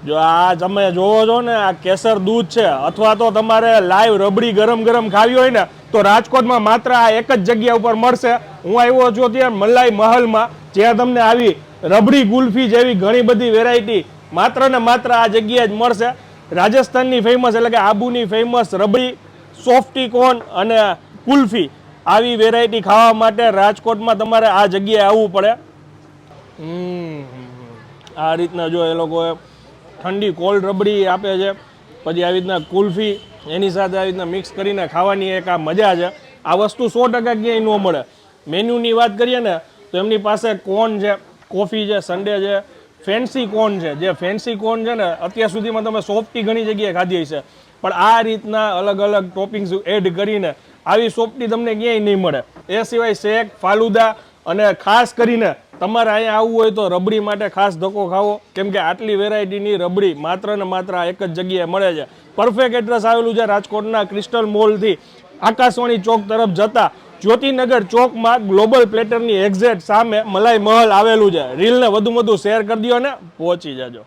જો આ તમે જોવો છો ને, આ કેસર દૂધ છે, અથવા તો તમારે લાઈવ રબડી ગરમ ગરમ ખાવી હોય ને તો રાજકોટમાં માત્ર આ એક જ જગ્યા ઉપર મળશે. હું આવ્યો છું ત્યાં મલાઈ મહલમાં, જ્યાં તમને આવી રબડી ગુલ્ફી જેવી ઘણી બધી વેરાયટી માત્ર ને માત્ર આ જગ્યાએ જ મળશે. રાજસ્થાનની ફેમસ એટલે કે આબુની ફેમસ રબડી, સોફ્ટી કોર્ન અને કુલ્ફી, આવી વેરાયટી ખાવા માટે રાજકોટમાં તમારે આ જગ્યાએ આવવું પડે. આ રીતના જો એ લોકોએ ઠંડી કોલ્ડ રબડી આપે છે, પછી આવી રીતના કુલ્ફી એની સાથે આવી રીતના મિક્સ કરીને ખાવાની એક આ મજા છે. આ વસ્તુ 100% ક્યાંય ન મળે. મેન્યુની વાત કરીએ ને તો એમની પાસે કોર્ન છે, કોફી છે, સન્ડે છે, ફેન્સી કોર્ન છે. જે ફેન્સી કોર્ન છે ને અત્યાર સુધીમાં તમે સોફ્ટી ઘણી જગ્યાએ ખાધી હશે, પણ આ રીતના અલગ અલગ ટોપિંગ્સ એડ કરીને આવી સોફ્ટી તમને ક્યાંય નહીં મળે. એ સિવાય શેક, ફાલુદા અને ખાસ કરીને તમારે અહીંયા આવવું હોય તો રબડી માટે ખાસ ધક્કો ખાવો, કેમ કે આટલી વેરાયટીની રબડી માત્ર ને માત્ર એક જ જગ્યાએ મળે છે. પરફેક્ટ એડ્રેસ આવેલું છે રાજકોટના ક્રિસ્ટલ મોલથી આકાશવાણી ચોક તરફ જતા જ્યોતિનગર ચોકમાં ગ્લોબલ પ્લેટરની એક્ઝેક્ટ સામે મલાઈ મહલ આવેલું છે. રીલને વધુ શેર કરી દો અને પહોંચી જાજો.